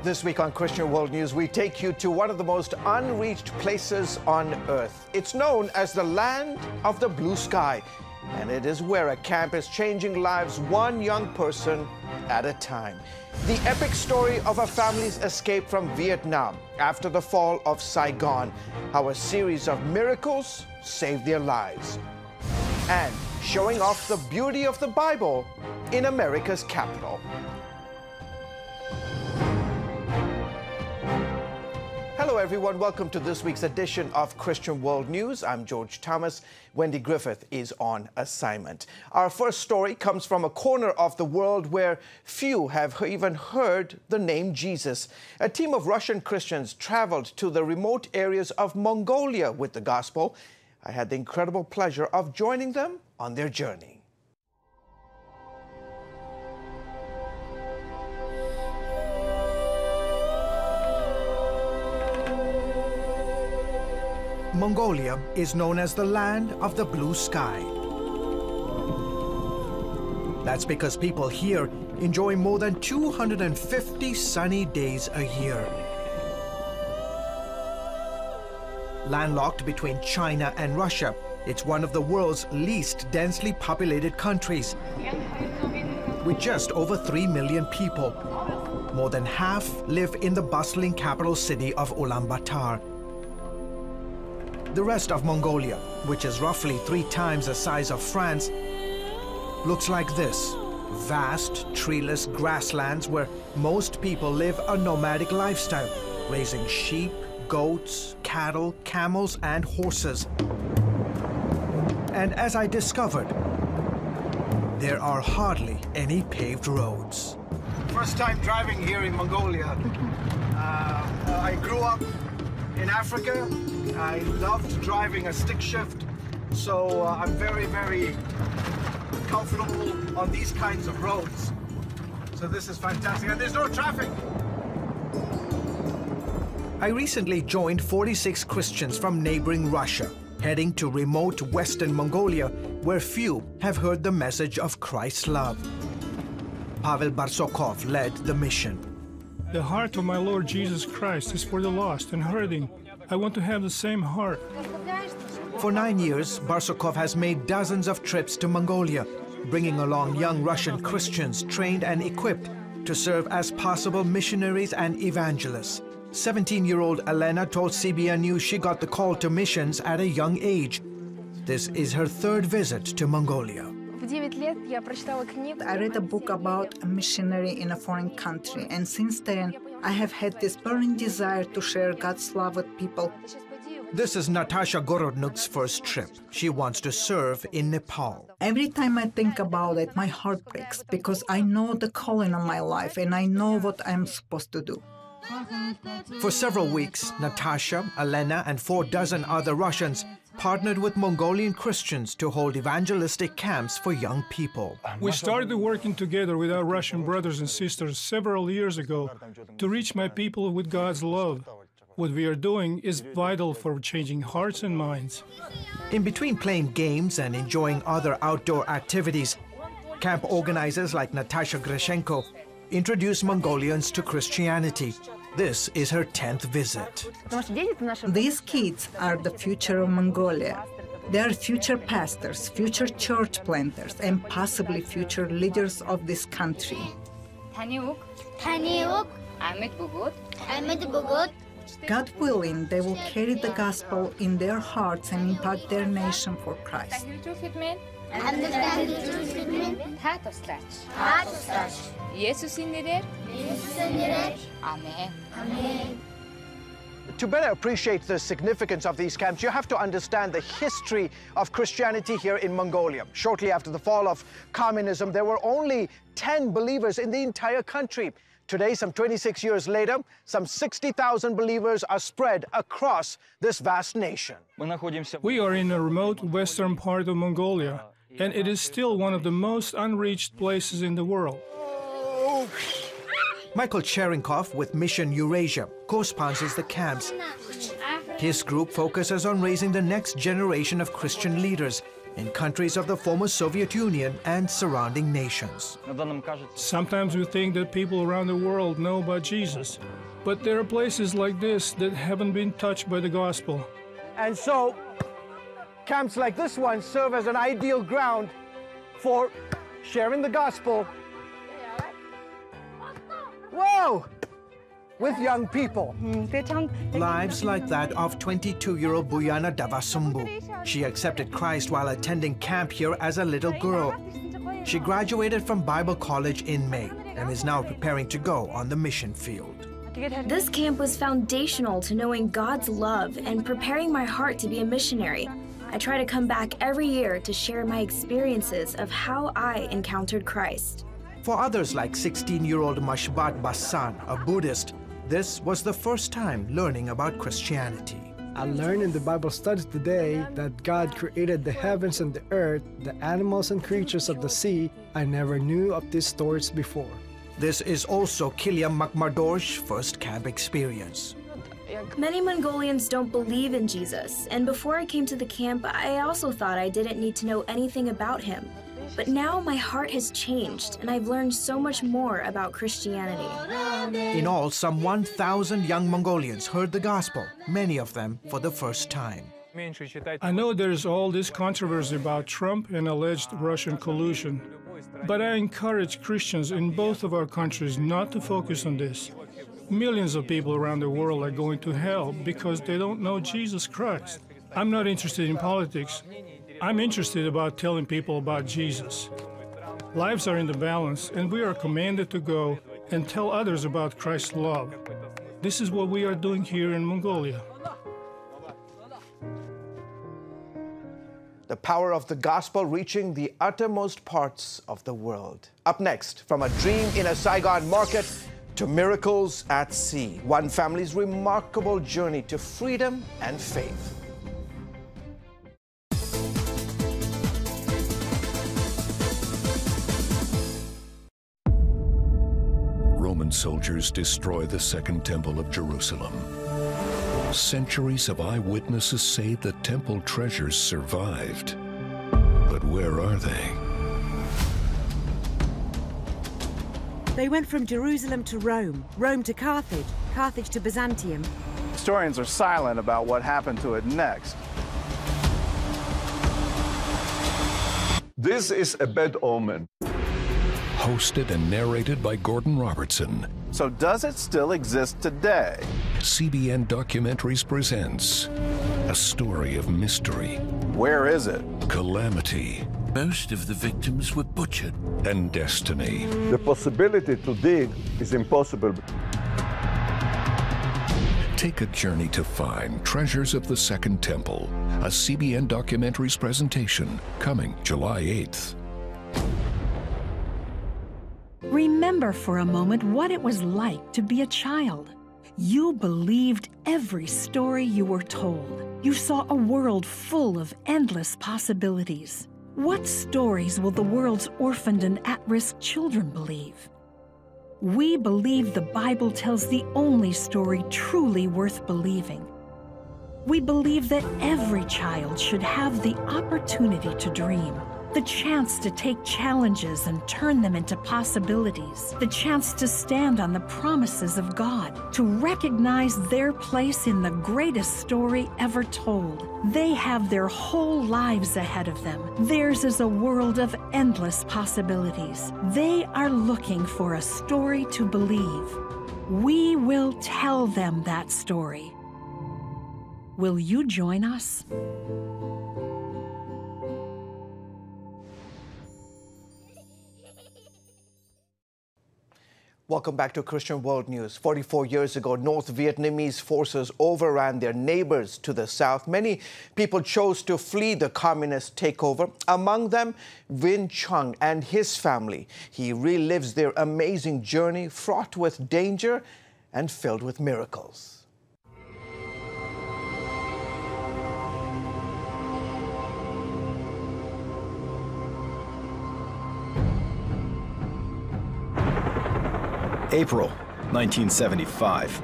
This week on Christian World News, we take you to one of the most unreached places on earth. It's known as the land of the blue sky, and it is where a camp is changing lives one young person at a time. The epic story of a family's escape from Vietnam after the fall of Saigon, how a series of miracles saved their lives, and showing off the beauty of the Bible in America's capital. Hello, everyone. Welcome to this week's edition of Christian World News. I'm George Thomas. Wendy Griffith is on assignment. Our first story comes from a corner of the world where few have even heard the name Jesus. A team of Russian Christians traveled to the remote areas of Mongolia with the gospel. I had the incredible pleasure of joining them on their journey. Mongolia is known as the land of the blue sky. That's because people here enjoy more than 250 sunny days a year. Landlocked between China and Russia, it's one of the world's least densely populated countries. With just over 3 million people, more than half live in the bustling capital city of Ulaanbaatar. The rest of Mongolia, which is roughly 3 times the size of France, looks like this. Vast, treeless grasslands where most people live a nomadic lifestyle, raising sheep, goats, cattle, camels, and horses. And as I discovered, there are hardly any paved roads. First time driving here in Mongolia. I grew up in Africa. I loved driving a stick shift, so I'm very, very comfortable on these kinds of roads. So this is fantastic, and there's no traffic. I recently joined 46 Christians from neighboring Russia, heading to remote Western Mongolia, where few have heard the message of Christ's love. Pavel Barsokov led the mission. The heart of my Lord Jesus Christ is for the lost and hurting. I want to have the same heart. For 9 years, Barsokov has made dozens of trips to Mongolia, bringing along young Russian Christians trained and equipped to serve as possible missionaries and evangelists. 17-year-old Elena told CBN News she got the call to missions at a young age. This is her 3rd visit to Mongolia. I read a book about a missionary in a foreign country, and since then, I have had this burning desire to share God's love with people. This is Natasha Gorodnuk's first trip. She wants to serve in Nepal. Every time I think about it, my heart breaks because I know the calling on my life and I know what I'm supposed to do. For several weeks, Natasha, Elena, and 4 dozen other Russians partnered with Mongolian Christians to hold evangelistic camps for young people. We started working together with our Russian brothers and sisters several years ago to reach my people with God's love. What we are doing is vital for changing hearts and minds. In between playing games and enjoying other outdoor activities, camp organizers like Natasha Grishenko introduce Mongolians to Christianity. This is her 10th visit. These kids are the future of Mongolia. They are future pastors, future church planters, and possibly future leaders of this country. God willing, they will carry the gospel in their hearts and impact their nation for Christ. To better appreciate the significance of these camps, you have to understand the history of Christianity here in Mongolia. Shortly after the fall of communism, there were only 10 believers in the entire country. Today, some 26 years later, some 60,000 believers are spread across this vast nation. We are in a remote western part of Mongolia, and it is still one of the most unreached places in the world. Michael Cherenkov with Mission Eurasia co-sponsors the camps. His group focuses on raising the next generation of Christian leaders in countries of the former Soviet Union and surrounding nations. Sometimes we think that people around the world know about Jesus, but there are places like this that haven't been touched by the gospel. And so, camps like this one serve as an ideal ground for sharing the gospel. Whoa! With young people. Lives like that of 22-year-old Buyana Davasumbu. She accepted Christ while attending camp here as a little girl. She graduated from Bible college in May and is now preparing to go on the mission field. This camp was foundational to knowing God's love and preparing my heart to be a missionary. I try to come back every year to share my experiences of how I encountered Christ. For others like 16-year-old Mashbat Bassan, a Buddhist, this was the first time learning about Christianity. I learned in the Bible study today that God created the heavens and the earth, the animals and creatures of the sea. I never knew of these stories before. This is also Kiliam Makmardor's first camp experience. Many Mongolians don't believe in Jesus, and before I came to the camp, I also thought I didn't need to know anything about him. But now my heart has changed, and I've learned so much more about Christianity. In all, some 1,000 young Mongolians heard the gospel, many of them for the first time. I know there's all this controversy about Trump and alleged Russian collusion, but I encourage Christians in both of our countries not to focus on this. Millions of people around the world are going to hell because they don't know Jesus Christ. I'm not interested in politics. I'm interested about telling people about Jesus. Lives are in the balance, and we are commanded to go and tell others about Christ's love. This is what we are doing here in Mongolia. The power of the gospel reaching the uttermost parts of the world. Up next, from a dream in a Saigon market to miracles at sea, one family's remarkable journey to freedom and faith. Roman soldiers destroy the Second Temple of Jerusalem. Centuries of eyewitnesses say the temple treasures survived. But where are they? They went from Jerusalem to Rome, Rome to Carthage, Carthage to Byzantium. Historians are silent about what happened to it next. This is a bad omen. Hosted and narrated by Gordon Robertson. So does it still exist today? CBN Documentaries presents a story of mystery. Where is it? Calamity. Most of the victims were butchered. And destiny. The possibility to dig is impossible. Take a journey to find Treasures of the Second Temple, a CBN Documentaries presentation, coming July 8th. Remember for a moment what it was like to be a child. You believed every story you were told. You saw a world full of endless possibilities. What stories will the world's orphaned and at-risk children believe? We believe the Bible tells the only story truly worth believing. We believe that every child should have the opportunity to dream, the chance to take challenges and turn them into possibilities, the chance to stand on the promises of God, to recognize their place in the greatest story ever told. They have their whole lives ahead of them. Theirs is a world of endless possibilities. They are looking for a story to believe. We will tell them that story. Will you join us? Welcome back to Christian World News. 44 years ago, North Vietnamese forces overran their neighbors to the south. Many people chose to flee the communist takeover, among them Vinh Chung and his family. He relives their amazing journey, fraught with danger and filled with miracles. April 1975.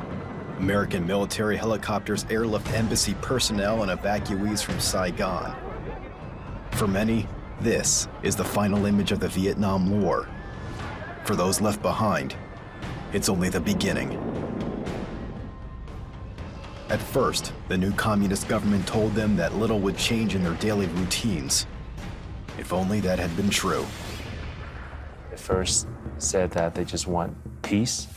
American military helicopters airlift embassy personnel and evacuees from Saigon. For many, this is the final image of the Vietnam War. For those left behind, it's only the beginning. At first, the new communist government told them that little would change in their daily routines. If only that had been true. They first said that they just want peace,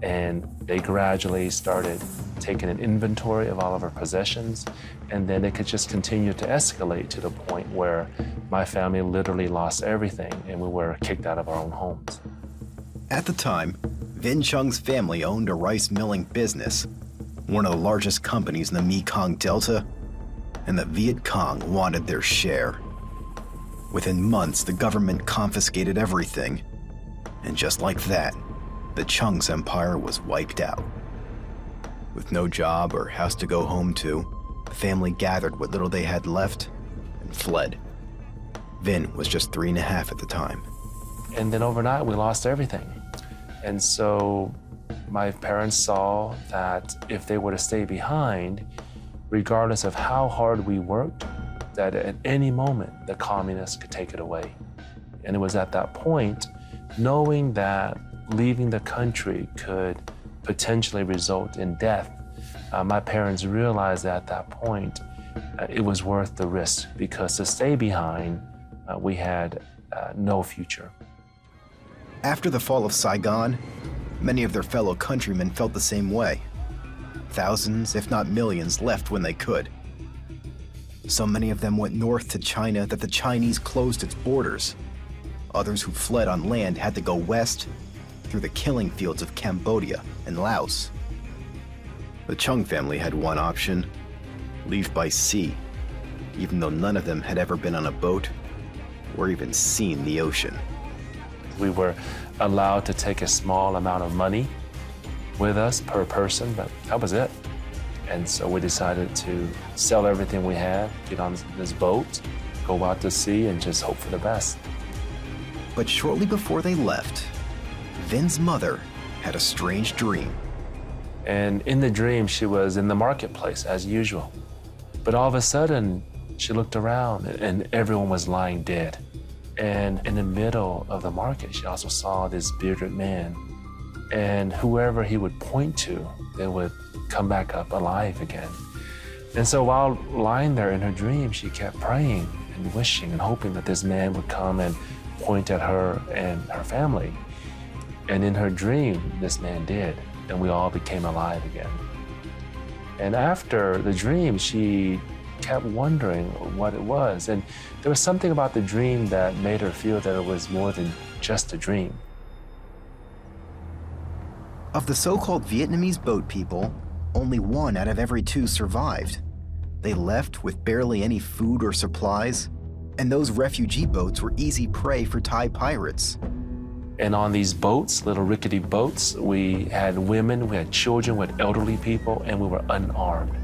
and they gradually started taking an inventory of all of our possessions, and then it could just continue to escalate to the point where my family literally lost everything and we were kicked out of our own homes. At the time, Vinh Chung's family owned a rice milling business, one of the largest companies in the Mekong Delta, and the Viet Cong wanted their share. Within months, the government confiscated everything, and just like that, the Chung's empire was wiped out. With no job or house to go home to, the family gathered what little they had left and fled. Vinh was just 3.5 at the time. And then overnight, we lost everything. And so my parents saw that if they were to stay behind, regardless of how hard we worked, that at any moment, the communists could take it away. And it was at that point, knowing that leaving the country could potentially result in death, my parents realized at that point it was worth the risk, because to stay behind, we had no future. After the fall of Saigon, many of their fellow countrymen felt the same way. Thousands, if not millions, left when they could. So many of them went north to China that the Chinese closed its borders. Others who fled on land had to go west through the killing fields of Cambodia and Laos. The Chung family had one option: leave by sea, even though none of them had ever been on a boat or even seen the ocean. We were allowed to take a small amount of money with us per person, but that was it. And so we decided to sell everything we had, get on this boat, go out to sea, and just hope for the best. But shortly before they left, Vinh's mother had a strange dream. And in the dream, she was in the marketplace as usual. But all of a sudden, she looked around and everyone was lying dead. And in the middle of the market, she also saw this bearded man. And whoever he would point to, they would come back up alive again. And so while lying there in her dream, she kept praying and wishing and hoping that this man would come and point at her and her family. And in her dream, this man did, and we all became alive again. And after the dream, she kept wondering what it was. And there was something about the dream that made her feel that it was more than just a dream. Of the so-called Vietnamese boat people, only 1 out of every 2 survived. They left with barely any food or supplies, and those refugee boats were easy prey for Thai pirates. And on these boats, little rickety boats, we had women, we had children, we had elderly people, and we were unarmed.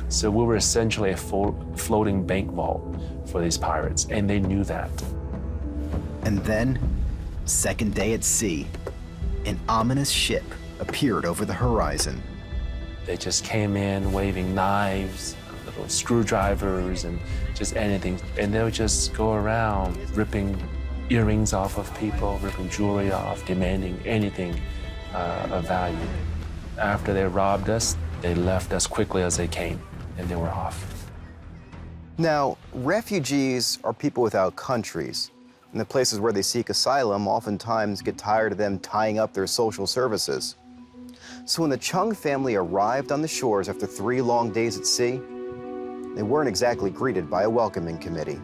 So we were essentially a floating bank vault for these pirates, and they knew that. And then, second day at sea, an ominous ship appeared over the horizon. They just came in waving knives, little screwdrivers, and just anything. And they would just go around ripping earrings off of people, ripping jewelry off, demanding anything of value. After they robbed us, they left as quickly as they came, and they were off. Now, refugees are people without countries, and the places where they seek asylum oftentimes get tired of them tying up their social services. So when the Chung family arrived on the shores after 3 long days at sea, they weren't exactly greeted by a welcoming committee.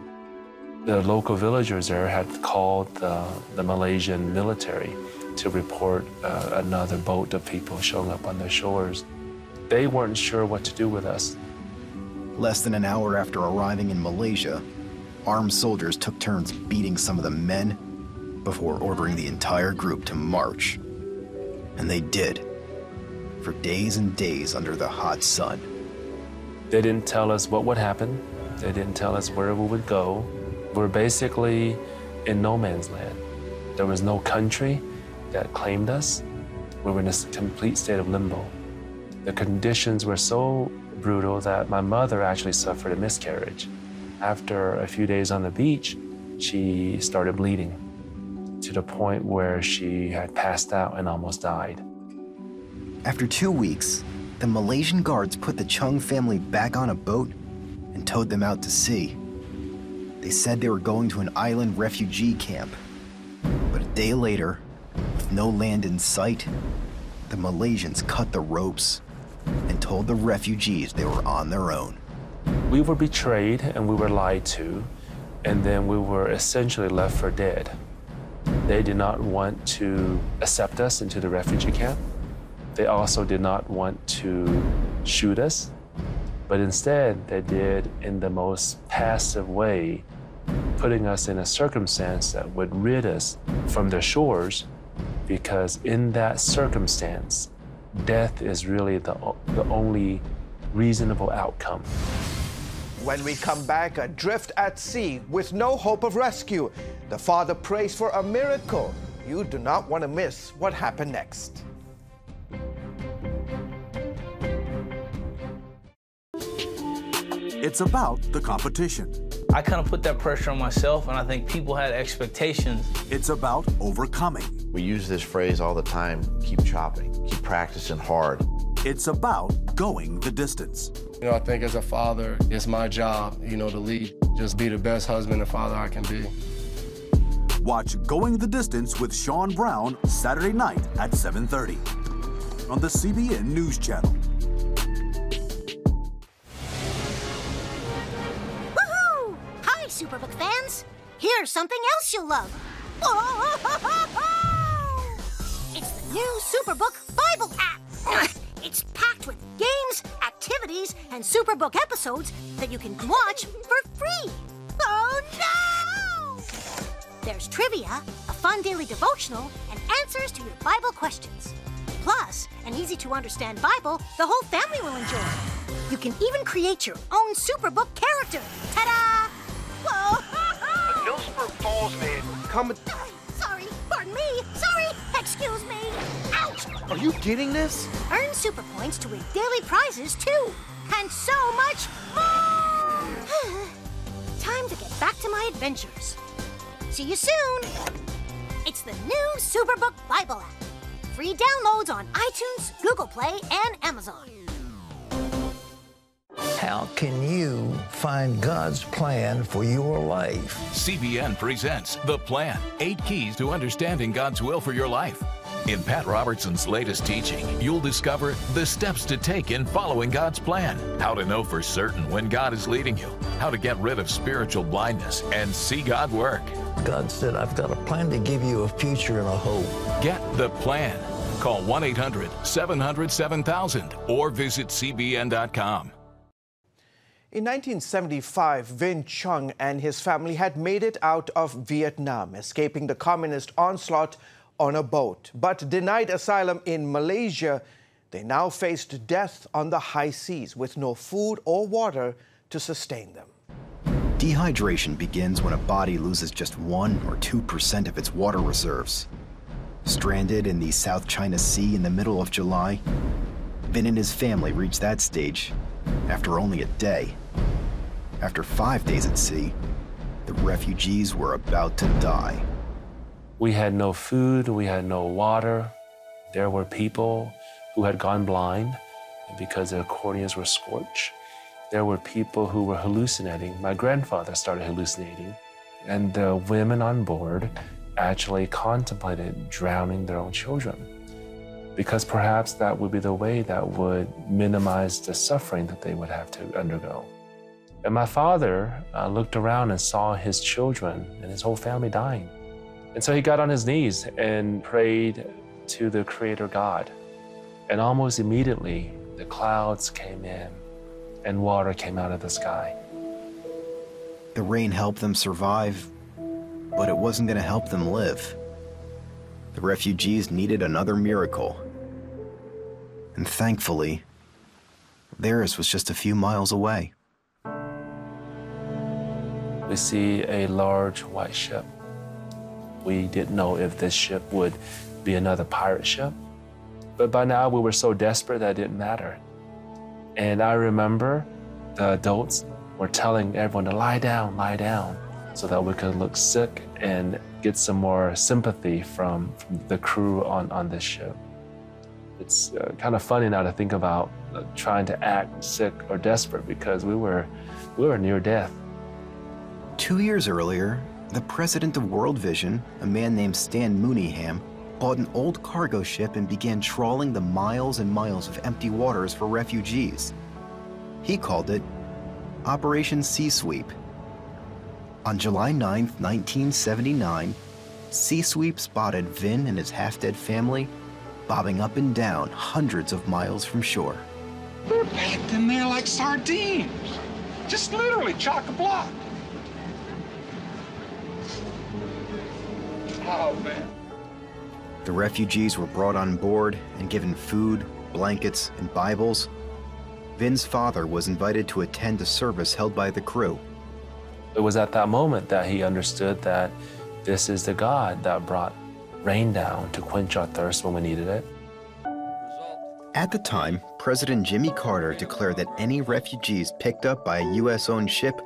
The local villagers there had called the Malaysian military to report another boat of people showing up on their shores. They weren't sure what to do with us. Less than an hour after arriving in Malaysia, armed soldiers took turns beating some of the men before ordering the entire group to march. And they did, for days and days under the hot sun. They didn't tell us what would happen. They didn't tell us where we would go. We're basically in no man's land. There was no country that claimed us. We were in a complete state of limbo. The conditions were so brutal that my mother actually suffered a miscarriage. After a few days on the beach, she started bleeding to the point where she had passed out and almost died. After 2 weeks, the Malaysian guards put the Chung family back on a boat and towed them out to sea. They said they were going to an island refugee camp. But a day later, with no land in sight, the Malaysians cut the ropes and told the refugees they were on their own. We were betrayed and we were lied to, and then we were essentially left for dead. They did not want to accept us into the refugee camp. They also did not want to shoot us, but instead they did in the most passive way, putting us in a circumstance that would rid us from their shores, because in that circumstance, death is really the only reasonable outcome. When we come back, adrift at sea with no hope of rescue, the father prays for a miracle. You do not want to miss what happened next. It's about the competition. I kind of put that pressure on myself, and I think people had expectations. It's about overcoming. We use this phrase all the time, keep chopping, keep practicing hard. It's about going the distance. You know, I think as a father, it's my job, to lead. Just be the best husband and father I can be. Watch Going the Distance with Shawn Brown Saturday night at 7:30 on the CBN News Channel. Woohoo! Hi, Superbook fans. Here's something else you'll love. It's the new Superbook Bible app. It's packed with games, activities, and Superbook episodes that you can watch for free. Oh, no! There's trivia, a fun daily devotional, and answers to your Bible questions. Plus, an easy-to-understand Bible the whole family will enjoy. You can even create your own Superbook character. Ta-da! Whoa! Millsburg Falls man, come... Sorry, pardon me. Sorry, excuse me. Ouch! Are you getting this? Earn super points to win daily prizes, too. And so much more! Time to get back to my adventures. See you soon! It's the new Superbook Bible app. Free downloads on iTunes, Google Play, and Amazon. How can you find God's plan for your life? CBN presents The Plan, 8 Keys to Understanding God's Will for Your Life. In Pat Robertson's latest teaching, you'll discover the steps to take in following God's plan, how to know for certain when God is leading you, how to get rid of spiritual blindness and see God work. God said, I've got a plan to give you a future and a hope. Get The Plan. Call 1-800-700-7000 or visit cbn.com. In 1975, Vinh Chung and his family had made it out of Vietnam, escaping the communist onslaught on a boat. But denied asylum in Malaysia, they now faced death on the high seas with no food or water to sustain them. Dehydration begins when a body loses just 1 or 2% of its water reserves. Stranded in the South China Sea in the middle of July, Vinh and his family reached that stage after only a day. After 5 days at sea, the refugees were about to die. We had no food, we had no water. There were people who had gone blind because their corneas were scorched. There were people who were hallucinating. My grandfather started hallucinating. And the women on board actually contemplated drowning their own children, because perhaps that would be the way that would minimize the suffering that they would have to undergo. And my father looked around and saw his children and his whole family dying. And so he got on his knees and prayed to the Creator God. And almost immediately, the clouds came in and water came out of the sky. The rain helped them survive, but it wasn't going to help them live. The refugees needed another miracle. And thankfully, theirs was just a few miles away. We see a large white ship. We didn't know if this ship would be another pirate ship, but by now we were so desperate that it didn't matter. And I remember the adults were telling everyone to lie down, so that we could look sick and get some more sympathy from the crew on this ship. It's kind of funny now to think about trying to act sick or desperate because we were near death. 2 years earlier, the president of World Vision, a man named Stan Mooneyham, bought an old cargo ship and began trawling the miles and miles of empty waters for refugees. He called it Operation Sea Sweep. On July 9, 1979, Sea Sweep spotted Vin and his half-dead family bobbing up and down hundreds of miles from shore. They're packed in there like sardines. Just literally chock-a-block. Oh, man. The refugees were brought on board and given food, blankets, and Bibles. Vin's father was invited to attend a service held by the crew. It was at that moment that he understood that this is the God that brought rain down to quench our thirst when we needed it. At the time, President Jimmy Carter declared that any refugees picked up by a U.S.-owned ship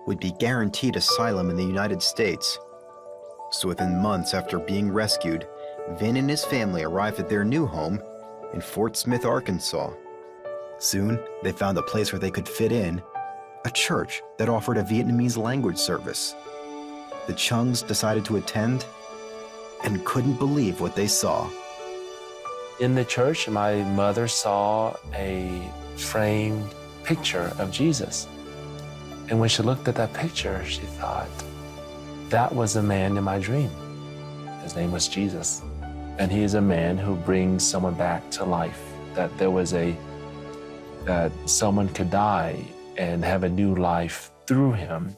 would be guaranteed asylum in the United States. So within months after being rescued, Vin and his family arrived at their new home in Fort Smith, Arkansas. Soon, they found a place where they could fit in, a church that offered a Vietnamese language service. The Chungs decided to attend and couldn't believe what they saw. In the church, my mother saw a framed picture of Jesus. And when she looked at that picture, she thought, that was the man in my dream. His name was Jesus. And he is a man who brings someone back to life, that someone could die and have a new life through him.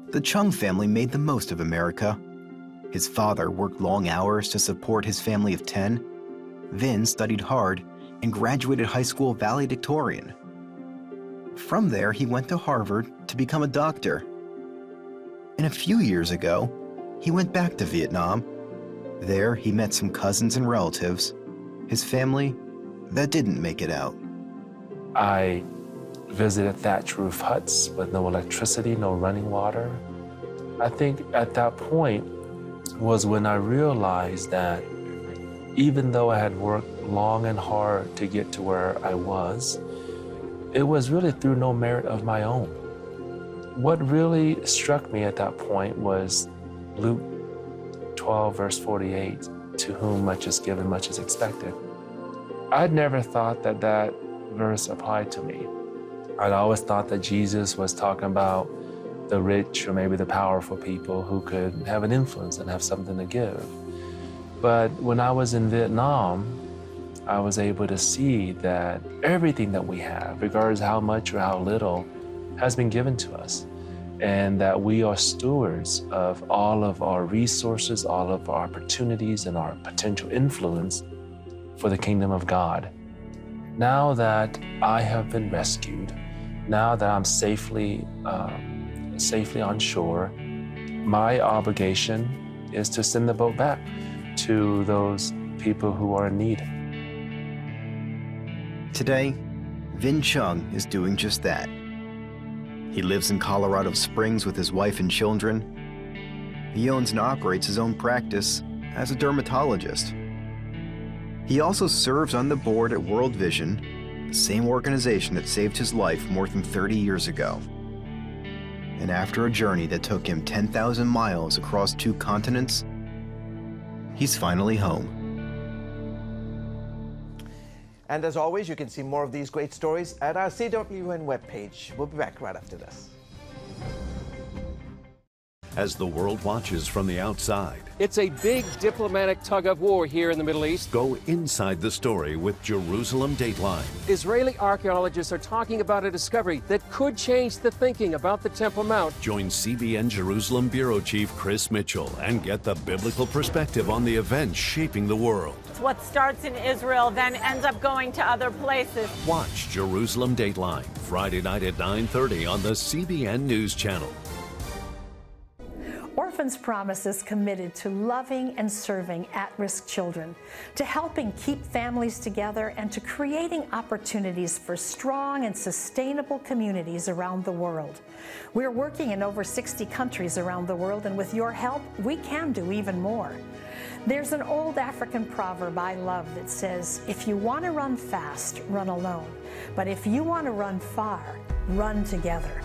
The Chung family made the most of America. His father worked long hours to support his family of 10. Vin studied hard and graduated high school valedictorian. From there, he went to Harvard to become a doctor. And a few years ago, he went back to Vietnam. There, he met some cousins and relatives, his family that didn't make it out. I visited thatch roof huts with no electricity, no running water. I think at that point was when I realized that even though I had worked long and hard to get to where I was, it was really through no merit of my own. What really struck me at that point was Luke 12, verse 48, to whom much is given, much is expected. I'd never thought that that verse applied to me. I'd always thought that Jesus was talking about the rich or maybe the powerful people who could have an influence and have something to give. But when I was in Vietnam, I was able to see that everything that we have, regardless of how much or how little, has been given to us. And that we are stewards of all of our resources, all of our opportunities, and our potential influence for the kingdom of God. Now that I have been rescued, now that I'm safely on shore, my obligation is to send the boat back to those people who are in need. Today, Vin Chung is doing just that. He lives in Colorado Springs with his wife and children. He owns and operates his own practice as a dermatologist. He also serves on the board at World Vision, the same organization that saved his life more than 30 years ago. And after a journey that took him 10,000 miles across 2 continents, he's finally home. And as always, you can see more of these great stories at our CWN webpage. We'll be back right after this. As the world watches from the outside, it's a big diplomatic tug-of-war here in the Middle East. Go inside the story with Jerusalem Dateline. Israeli archaeologists are talking about a discovery that could change the thinking about the Temple Mount. Join CBN Jerusalem Bureau Chief Chris Mitchell and get the biblical perspective on the events shaping the world. What starts in Israel then ends up going to other places. Watch Jerusalem Dateline, Friday night at 9:30 on the CBN News Channel. Orphans Promise is committed to loving and serving at-risk children, to helping keep families together, and to creating opportunities for strong and sustainable communities around the world. We're working in over 60 countries around the world, and with your help, we can do even more. There's an old African proverb I love that says, if you want to run fast, run alone. But if you want to run far, run together.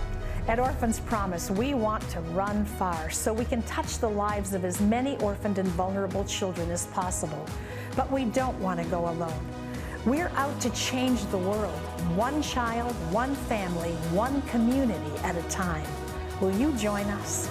At Orphans Promise, we want to run far so we can touch the lives of as many orphaned and vulnerable children as possible. But we don't want to go alone. We're out to change the world, one child, one family, one community at a time. Will you join us?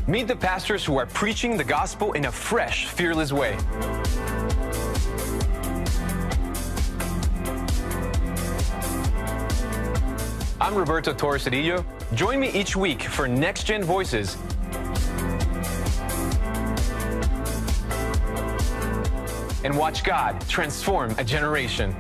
Meet the pastors who are preaching the gospel in a fresh, fearless way. I'm Roberto Torresadillo. Join me each week for Next Gen Voices. And watch God transform a generation.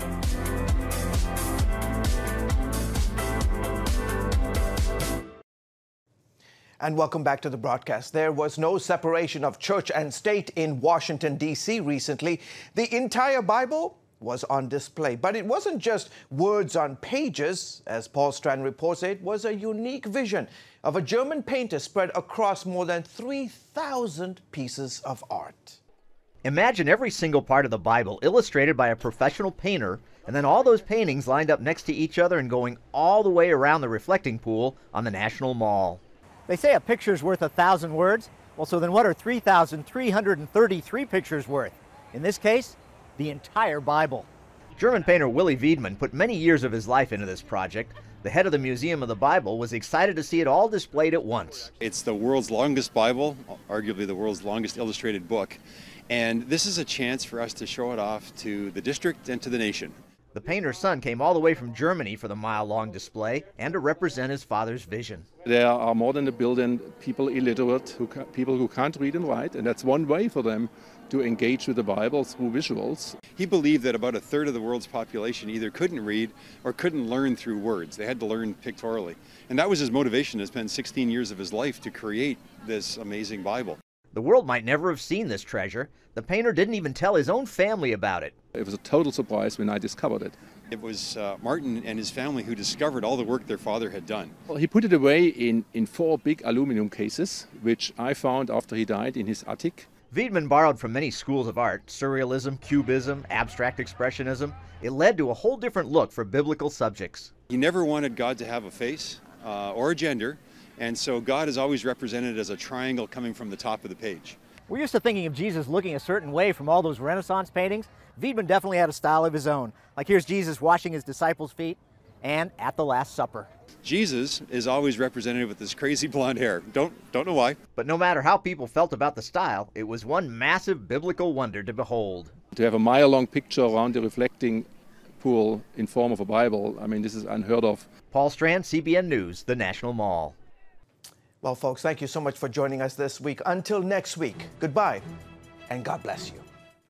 And welcome back to the broadcast. There was no separation of church and state in Washington, D.C. recently. The entire Bible was on display. But it wasn't just words on pages. As Paul Strand reports, it was a unique vision of a German painter spread across more than 3,000 pieces of art. Imagine every single part of the Bible illustrated by a professional painter, and then all those paintings lined up next to each other and going all the way around the reflecting pool on the National Mall. They say a picture's worth 1,000 words. Well, so then what are 3,333 pictures worth? In this case, the entire Bible. German painter Willy Wiedmann put many years of his life into this project. The head of the Museum of the Bible was excited to see it all displayed at once. It's the world's longest Bible, arguably the world's longest illustrated book. And this is a chance for us to show it off to the district and to the nation. The painter's son came all the way from Germany for the mile-long display and to represent his father's vision. There are more than 1 billion people illiterate, people who can't read and write, and that's one way for them to engage with the Bible through visuals. He believed that about 1/3 of the world's population either couldn't read or couldn't learn through words. They had to learn pictorially. And that was his motivation to spend 16 years of his life to create this amazing Bible. The world might never have seen this treasure. The painter didn't even tell his own family about it. It was a total surprise when I discovered it. It was Martin and his family who discovered all the work their father had done. Well, he put it away in 4 big aluminum cases, which I found after he died in his attic. Wiedmann borrowed from many schools of art: surrealism, cubism, abstract expressionism. It led to a whole different look for biblical subjects. He never wanted God to have a face or a gender, and so God is always represented as a triangle coming from the top of the page. We're used to thinking of Jesus looking a certain way from all those Renaissance paintings. Wiedmann definitely had a style of his own. Like here's Jesus washing his disciples' feet and at the Last Supper. Jesus is always represented with this crazy blonde hair. Don't know why. But no matter how people felt about the style, it was one massive biblical wonder to behold. To have a mile-long picture around the reflecting pool in form of a Bible, I mean, this is unheard of. Paul Strand, CBN News, the National Mall. Well, folks, thank you so much for joining us this week. Until next week, goodbye, and God bless you.